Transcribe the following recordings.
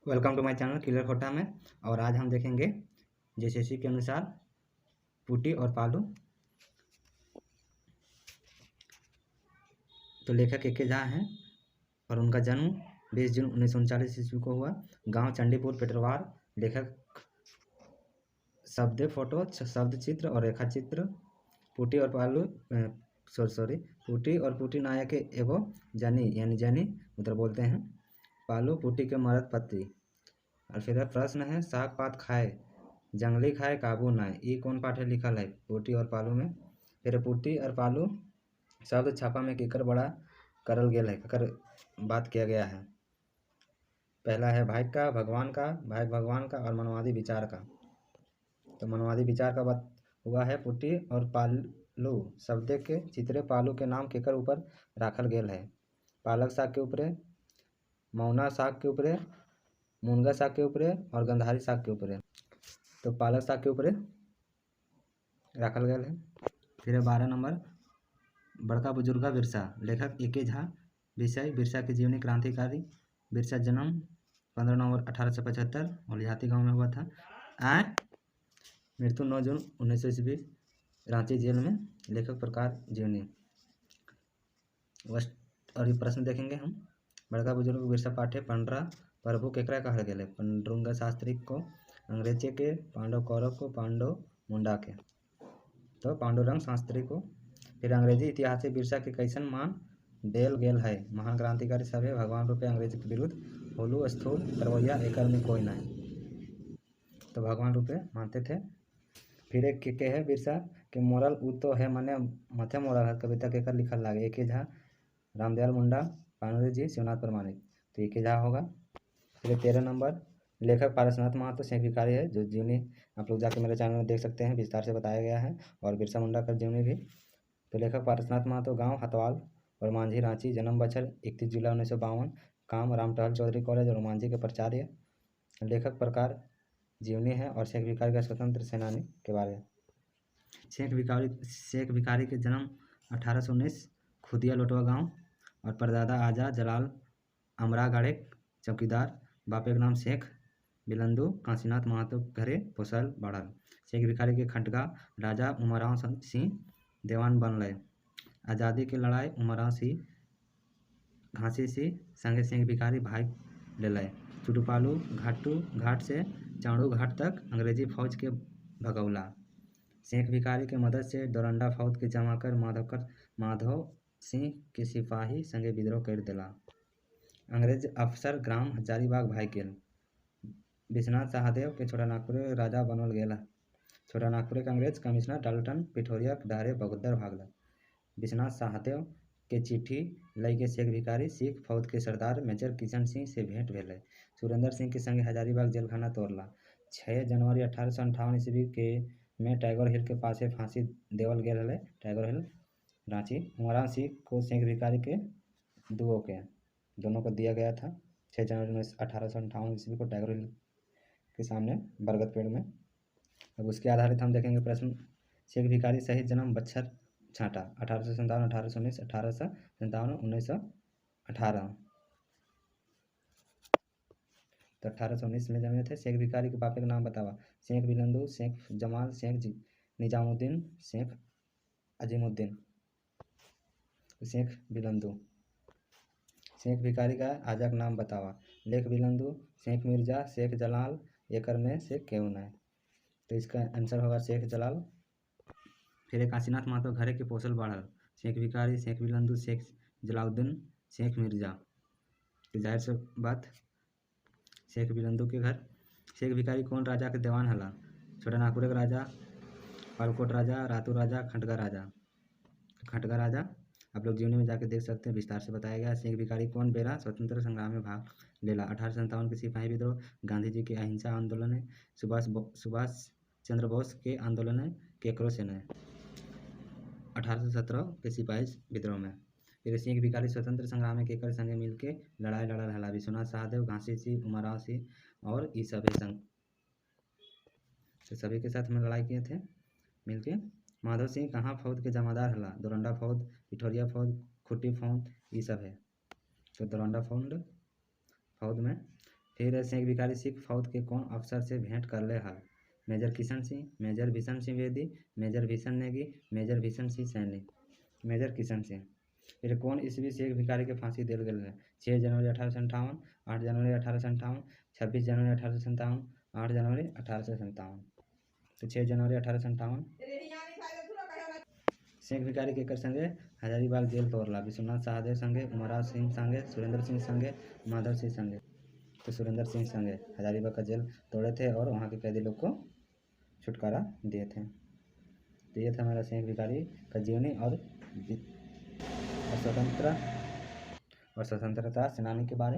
Welcome to my channel clear खोटा में। और आज हम देखेंगे जेसीसी के अनुसार पुटी और पालू। तो लेखक ए के झा हैं और उनका जन्म 20 जून 1939 ईस्वी को हुआ। गांव चंडीपुर पेटरवार। लेखक शब्द फोटो शब्द चित्र और रेखा चित्र। पुटी और पालू पुटी और पुटी नायक एगो जनी यानी जनी उधर बोलते हैं। पालू पुटी के मर्द पति। और फिर प्रश्न है साग पात खाए जंगली खाए काबू नाय, ये कौन पाठ है लिखल है पुटी और पालू में। फिर पुटी और पालू शब्द छापा में केकर बड़ा करल गेल है, केकर बात किया गया है। पहला है भाई का भगवान का, भाई भगवान का और मनवादी विचार का। तो मनवादी विचार का बात हुआ है पुटी और पालू शब्द के चित्रे पालू के नाम केकर ऊपर राखल गेल है। पालक साग के ऊपरे, मौना साग के ऊपरे, मुनगा साग के ऊपरे और गंधारी साग के ऊपरे। तो पालक साग के ऊपरे राखल गया है। फिर 12 नंबर बड़का बुजुर्गा बिरसा। लेखक ए के झा। विषय बिरसा की जीवनी क्रांतिकारी। बिरसा जन्म 15 नवंबर 1875 मलिहाती गांव में हुआ था। मृत्यु 9 जून 1900 ईस्वी रांची जेल में। लेखक प्रकार जीवनी। और ये प्रश्न देखेंगे हम। बड़का बुजुर्ग बिरसा पाठे पंडरा प्रभु केकरा कहल गेल है। पंडुरंगा शास्त्री को, अंग्रेजी के, पांडव कौरव को, पांडव मुंडा के। तो पांडुरंग शास्त्री को। फिर अंग्रेजी इतिहास बिरसा के कैसन मान देल गेल है। महान क्रांतिकारी सभे भगवान रूपे अंग्रेजी के विरुद्ध होलू स्थूल करवैया एकर में कोई नहीं। तो भगवान रूपे मानते थे। फिर एक के है बिरसा के मोरल उ तो है मने मथे मोरल है कविता केकर लिखल लागे। ए के झा, रामदयाल मुंडा, पानुरी जी, शिवनाथ प्रमाणिक। तो ए के झा होगा। फिर 13 नंबर लेखक पारसनाथ महतो शेख भिखारी है, जो जीवनी आप लोग जाके मेरे चैनल में देख सकते हैं, विस्तार से बताया गया है। और बिरसा मुंडा का जीवनी भी। तो लेखक पारसनाथ महतो, गांव हतवाल और मांझी रांची, जन्म बछर 31 जुलाई 1952, काम रामटहल चौधरी कॉलेज और मांझी के प्राचार्य। लेखक प्रकार जीवनी है और शेख भिखारी का स्वतंत्र सेनानी के बारे। शेख भिखारी के जन्म 1819 खुदिया लोटवा गाँव और परदादा आजा जलाल अमरागढ़े चौकीदार, बापे के नाम शेख बिलंदू काशीनाथ महतो घरे पोसल बढ़ल। शेख भिखारी के खंडगा राजा उमराव सिंह देवान बनल। आज़ादी के लड़ाई उमराव सिंह घासी सिंह संगे शेख भिखारी भाग ले। चुटुपालू घाट से चाणू घाट तक अंग्रेजी फौज के भगौला। शेख भिखारी के मदद से डोरंडा फौज के जमा कर माधव सिंह के सिपाही संगे विद्रोह कर दिला। अंग्रेज अफसर ग्राम हजारीबाग भाग गेल। विश्वनाथ सहदेव के छोटा नागपुर राजा बनल गेला। छोटा नागपुर के अंग्रेज कमिश्नर डाल्टन पिठोरिया डहरे बगोदर भागल। विश्वनाथ सहदेव के चिट्ठी लई के शेख भिखारी सिख फौज के सरदार मेजर किशन सिंह से भेंट भेल। सुरेंद्र सिंह के संगे हजारीबाग जेलखाना तोड़ला। 6 जनवरी 1858 ईस्वी के में टैगोर हिल के पासे फांसी देवल गेल है। टैगोर हिल रांची। उमराव सिंह को शेख भिखारी के दोनों को दिया गया था 6 जनवरी 1858 ईस्वी को टैगोर हिल के सामने बरगद पेड़ में। अब उसके आधारित हम देखेंगे प्रश्न। शेख भिखारी सही जन्म बच्छर छाटा 1857, 1819, 1857, 1918। तो 1819 में जन्मे थे। शेख भिखारी के पापे का नाम बतावा। शेख बिलंदू, शेख जमाल, शेख निजामुद्दीन, शेख अजीमुद्दीन। शेख बिलंदू। शेख भिखारी का आजा का नाम बतावा। लेख बिलंदू, शेख मिर्जा, शेख जलाल, एकर में से क्यों है। तो इसका आंसर होगा शेख जलाल। फिर काशीनाथ महतो घरे के पोसल बढ़ल। शेख भिखारी, शेख बिलंदू, शेख जलाउद्दीन, शेख मिर्जा। तो जाहिर सी बात शेख बिलंदू के घर। शेख भिखारी कौन राजा के देवान हला। छोटा नागपुर का राजा, पालकोट राजा, रातू राजा, खंडगा राजा। आप लोग जीवनी में जाके देख सकते हैं, विस्तार से बताया गया। शेख भिखारी कौन बेरा स्वतंत्र संग्राम में भाग लेला। 1857 के सिपाही विद्रोह, गांधी जी के अहिंसा आंदोलन है, सुभाष चंद्र बोस के आंदोलन है, केकरो से नहीं। 1817 के सिपाही विद्रोह में। फिर शेख भिखारी स्वतंत्र संग्राम में केकर संगे मिलके लड़ाई लड़ल हला। विश्वनाथ सहदेव, घासी सिंह, उमराव सिंह और ये सभी संग सभी के साथ में लड़ाई किए थे मिलके। माधव सिंह कहाँ फौज के जमादार हला। डोरंडा फौज, पिठोरिया फौज, खुट्टी फौज, ये सब है। तो डोरंडा फौज में। फिर शेख भिखारी सिख फौज के कौन अफसर से भेंट कर ले हा? मेजर किशन सिंह, मेजर भीषण सिंह बेदी, मेजर भीषण नेगी, मेजर भीषण सिंह सैनी। मेजर किशन सिंह। फिर कौन ईस्वी शेख भिखारी के फांसी दिल गई है? 6 जनवरी 1857, 8 जनवरी 1857, 26 जनवरी 1857, 8 जनवरी 1857। तो 6 जनवरी 1857। शेख भिखारी के कर संगे हजारीबाग जेल तोड़ला? विश्वनाथ सहदेव संगे, उमराव सिंह संगे, सुरेंद्र सिंह संगे, माधव सिंह संगे। तो सुरेंद्र सिंह संगे हजारीबाग का जेल तोड़े थे और वहाँ के कैदी लोग को छुटकारा दिए थे। तो ये था हमारा शेख भिखारी का जीवनी और स्वतंत्रता सेनानी के बारे।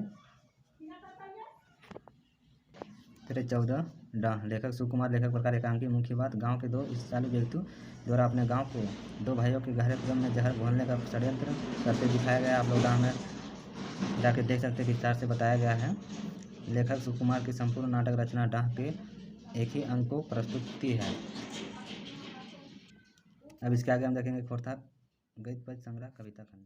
फिर 14 डाह लेखक सुकुमार लेखक प्रकार एकांकी मुख्य बात। गांव के दो ईर्ष्यालु व्यक्तियों द्वारा अपने गांव को दो भाइयों के गहरे प्रेम में जहर घोलने का षड्यंत्र करते दिखाया गया। आप लोग डाह में जाके देख सकते हैं, विस्तार से बताया गया है। लेखक सुकुमार की संपूर्ण नाटक रचना डाह के एक ही अंक को प्रस्तुति है। अब इसके आगे हम देखेंगे खोरथा गद्य पद्य संग्रह कविता खंड।